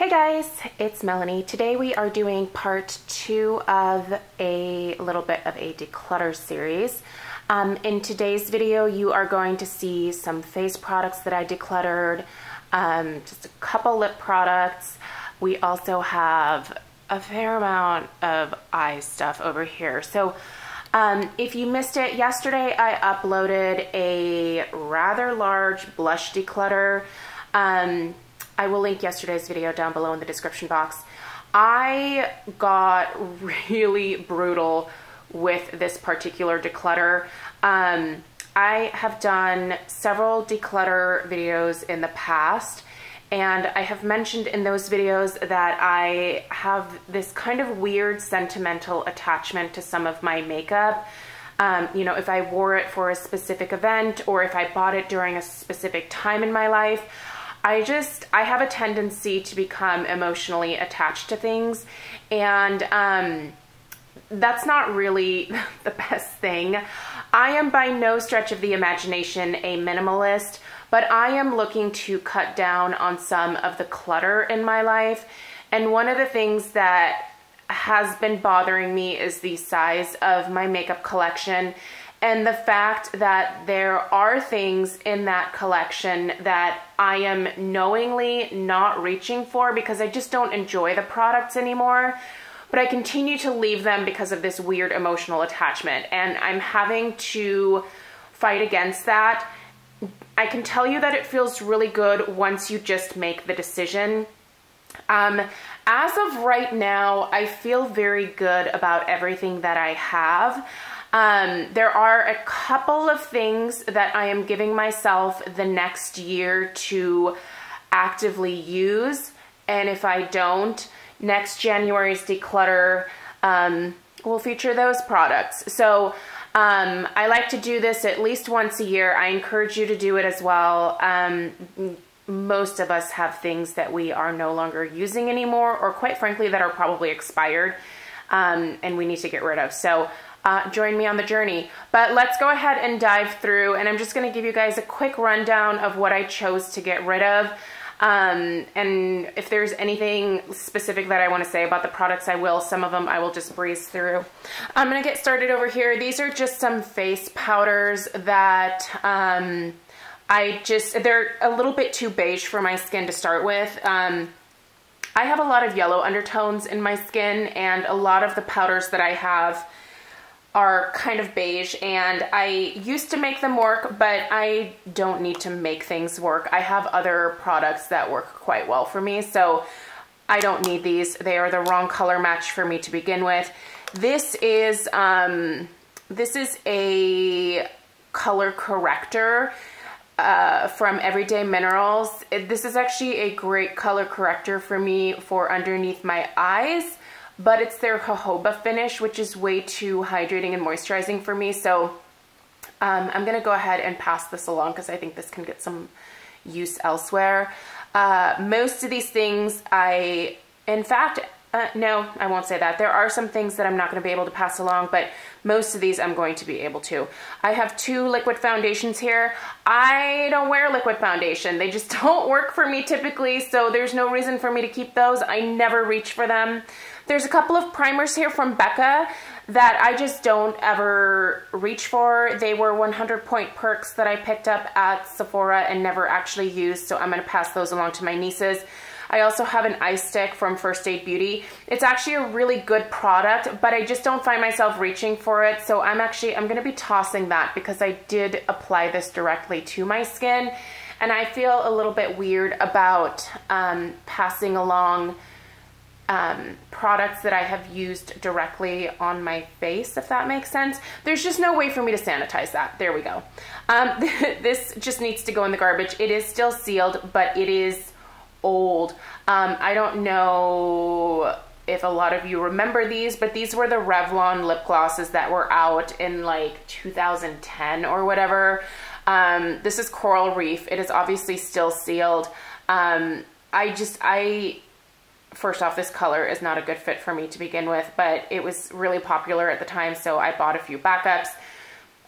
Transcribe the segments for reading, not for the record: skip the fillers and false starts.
Hey guys, it's Melanie. Today we are doing part 2 of a little bit of a declutter series. In today's video, you are going to see some face products that I decluttered, just a couple lip products. We also have a fair amount of eye stuff over here. So if you missed it, yesterday I uploaded a rather large blush declutter. I will link yesterday's video down below in the description box. I got really brutal with this particular declutter. I have done several declutter videos in the past, and I have mentioned in those videos that I have this kind of weird sentimental attachment to some of my makeup. You know, if I wore it for a specific event or if I bought it during a specific time in my life, I have a tendency to become emotionally attached to things, and that's not really the best thing. I am by no stretch of the imagination a minimalist, but I am looking to cut down on some of the clutter in my life, and one of the things that has been bothering me is the size of my makeup collection and the fact that there are things in that collection that I am knowingly not reaching for because I just don't enjoy the products anymore, but I continue to leave them because of this weird emotional attachment, and I'm having to fight against that. I can tell you that it feels really good once you just make the decision. As of right now, I feel very good about everything that I have. There are a couple of things that I am giving myself the next year to actively use, and if I don't, next January's declutter will feature those products. So I like to do this at least once a year. I encourage you to do it as well. Most of us have things that we are no longer using anymore, or quite frankly that are probably expired, and we need to get rid of. So join me on the journey. But let's go ahead and dive through, and I'm just going to give you guys a quick rundown of what I chose to get rid of. And if there's anything specific that I want to say about the products, I will. Some of them I will just breeze through. I'm going to get started over here. These are just some face powders that they're a little bit too beige for my skin to start with. I have a lot of yellow undertones in my skin, and a lot of the powders that I have are kind of beige, and I used to make them work, but I don't need to make things work. I have other products that work quite well for me, so I don't need these. They are the wrong color match for me to begin with. This is a color corrector from Everyday Minerals. This is actually a great color corrector for me for underneath my eyes, but it's their jojoba finish, which is way too hydrating and moisturizing for me. So I'm gonna go ahead and pass this along because I think this can get some use elsewhere. Most of these things no, I won't say that. There are some things that I'm not going to be able to pass along, but most of these I'm going to be able to. I have 2 liquid foundations here. I don't wear liquid foundation. They just don't work for me typically, so there's no reason for me to keep those. I never reach for them. There's a couple of primers here from Becca that I just don't ever reach for. They were 100 point perks that I picked up at Sephora and never actually used, so I'm going to pass those along to my nieces. I also have an eye stick from First Aid Beauty. It's actually a really good product, but I just don't find myself reaching for it, so I'm going to be tossing that because I did apply this directly to my skin, and I feel a little bit weird about passing along products that I have used directly on my face, if that makes sense. There's just no way for me to sanitize that. There we go. This just needs to go in the garbage. It is still sealed, but it is old. I don't know if a lot of you remember these, but these were the Revlon lip glosses that were out in like 2010 or whatever. This is Coral Reef. It is obviously still sealed. First off, this color is not a good fit for me to begin with, but it was really popular at the time, so I bought a few backups.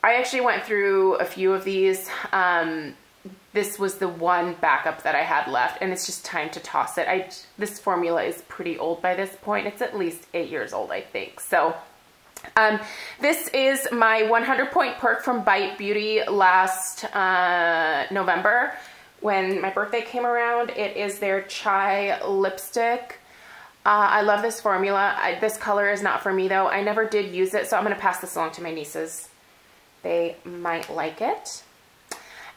I actually went through a few of these, this was the one backup that I had left, and it's just time to toss it. This formula is pretty old by this point. It's at least 8 years old, I think. So this is my 100-point perk from Bite Beauty last November when my birthday came around. It is their Chai lipstick. I love this formula. This color is not for me though. I never did use it, so I'm going to pass this along to my nieces. They might like it.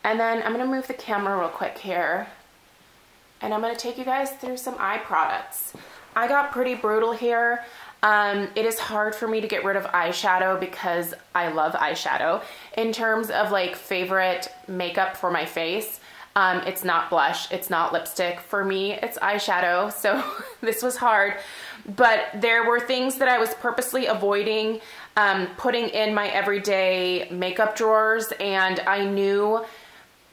And then I'm going to move the camera real quick here, and I'm going to take you guys through some eye products. I got pretty brutal here. It is hard for me to get rid of eyeshadow because I love eyeshadow. In terms of like favorite makeup for my face, it's not blush, it's not lipstick. For me, it's eyeshadow, so this was hard. But there were things that I was purposely avoiding putting in my everyday makeup drawers, and I knew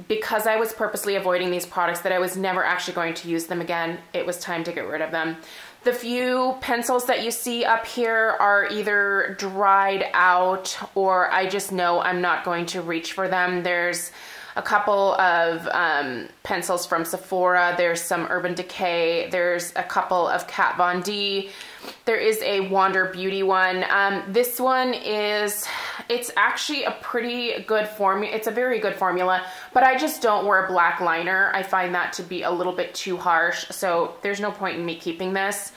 because I was purposely avoiding these products that I was never actually going to use them again. It was time to get rid of them. The few pencils that you see up here are either dried out or I just know I'm not going to reach for them. There's a couple of pencils from Sephora. There's some Urban Decay. There's a couple of Kat Von D. There is a Wander Beauty one. This one it's actually a pretty good formula. It's a very good formula, but I just don't wear a black liner. I find that to be a little bit too harsh, so there's no point in me keeping this.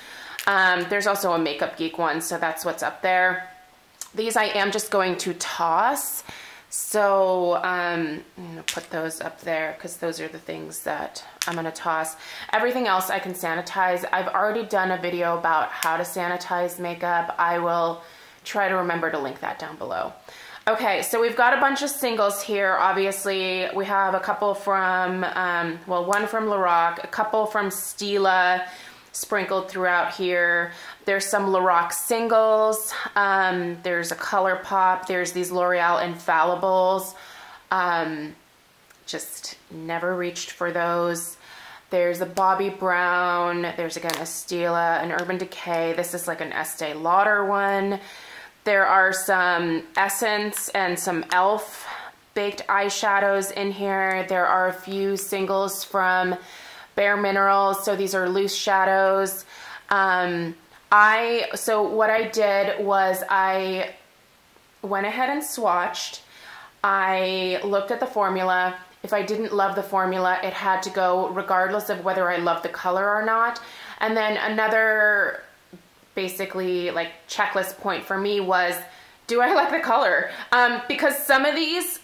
There's also a Makeup Geek one, so that's what's up there. These I am just going to toss. So I'm gonna put those up there because those are the things that I'm gonna toss. Everything else I can sanitize. I've already done a video about how to sanitize makeup. I will try to remember to link that down below. Okay, so we've got a bunch of singles here. Obviously, we have a couple from, well, one from LORAC, a couple from Stila, sprinkled throughout here. There's some LORAC singles. There's a ColourPop. There's these L'Oreal Infallibles. Just never reached for those. There's a Bobbi Brown. There's again a Stila, an Urban Decay. This is like an Estee Lauder one. There are some Essence and some e.l.f. baked eyeshadows in here. There are a few singles from Bare Minerals, so these are loose shadows. So what I did was I went ahead and swatched. I looked at the formula. If I didn't love the formula, it had to go regardless of whether I loved the color or not. And then another basically like checklist point for me was, do I like the color? Because some of these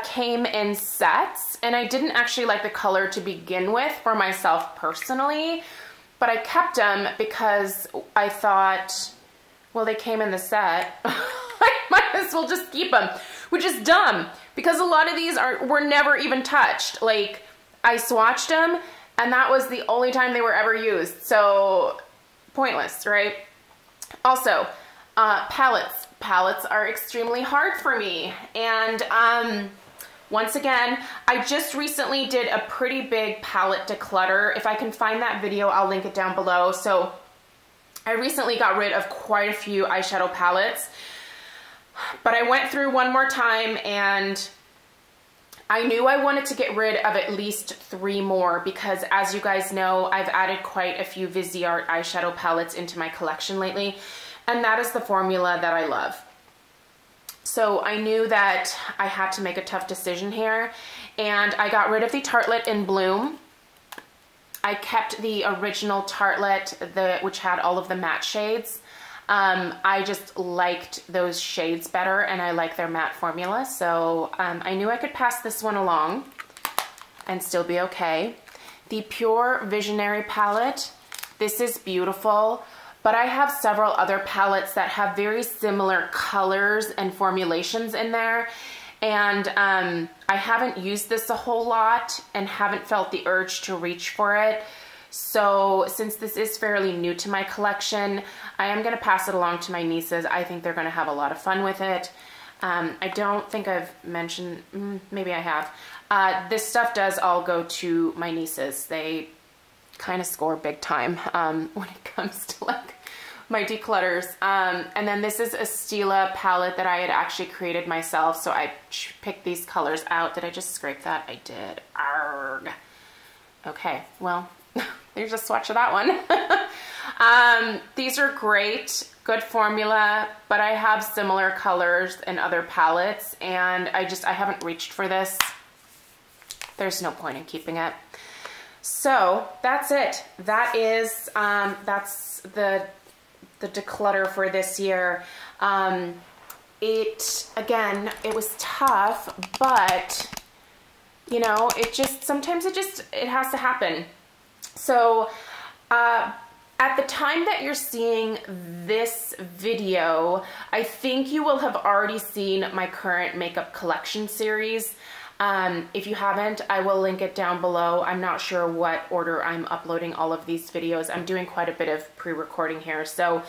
came in sets, and I didn't actually like the color to begin with for myself personally, but I kept them because I thought, well, they came in the set. I might as well just keep them, which is dumb because a lot of these were never even touched. Like, I swatched them, and that was the only time they were ever used. So pointless, right? Also, palettes. Palettes are extremely hard for me, and once again, I just recently did a pretty big palette declutter. If I can find that video, I'll link it down below. So I recently got rid of quite a few eyeshadow palettes, but I went through one more time and I knew I wanted to get rid of at least 3 more because, as you guys know, I've added quite a few Viseart eyeshadow palettes into my collection lately, and that is the formula that I love. So I knew that I had to make a tough decision here, and I got rid of the Tartelette in Bloom. I kept the original Tartelette, which had all of the matte shades. I just liked those shades better, and I like their matte formula, so I knew I could pass this one along and still be okay. The Pure Visionary palette, this is beautiful, but I have several other palettes that have very similar colors and formulations in there, and I haven't used this a whole lot and haven't felt the urge to reach for it. So since this is fairly new to my collection, I am going to pass it along to my nieces. I think they're going to have a lot of fun with it. I don't think I've mentioned, maybe I have. This stuff does all go to my nieces. They kind of score big time when it comes to like my declutters. And then this is a Stila palette that I had actually created myself. So I picked these colors out. Did I just scrape that? I did. Arrgh. Okay, well, there's a swatch of that one. These are great, good formula, but I have similar colors in other palettes, and I haven't reached for this. There's no point in keeping it. So that's it. That is, that's the declutter for this year. Again, it was tough, but you know, sometimes it has to happen. So, at the time that you're seeing this video, I think you will have already seen my current makeup collection series. If you haven't, I will link it down below. I'm not sure what order I'm uploading all of these videos. I'm doing quite a bit of pre-recording here. So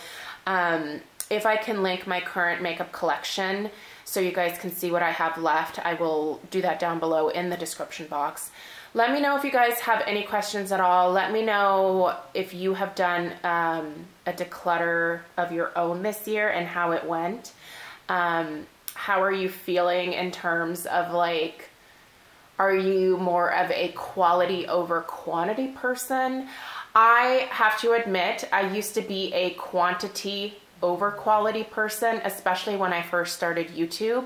if I can link my current makeup collection so you guys can see what I have left, I will do that down below in the description box. Let me know if you guys have any questions at all. Let me know if you have done a declutter of your own this year and how it went. How are you feeling in terms of, like, are you more of a quality over quantity person? I have to admit, I used to be a quantity over quality person, especially when I first started YouTube.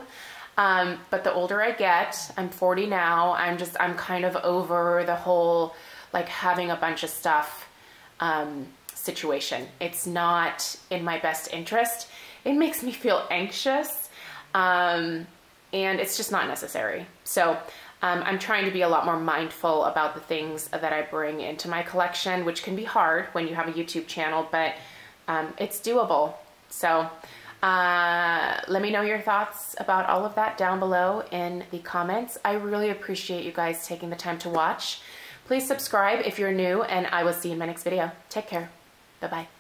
But the older I get, I'm 40 now, I'm kind of over the whole, like, having a bunch of stuff situation. It's not in my best interest. It makes me feel anxious, and it's just not necessary. So I'm trying to be a lot more mindful about the things that I bring into my collection, which can be hard when you have a YouTube channel, but it's doable. So let me know your thoughts about all of that down below in the comments. I really appreciate you guys taking the time to watch. Please subscribe if you're new, and I will see you in my next video. Take care. Bye-bye.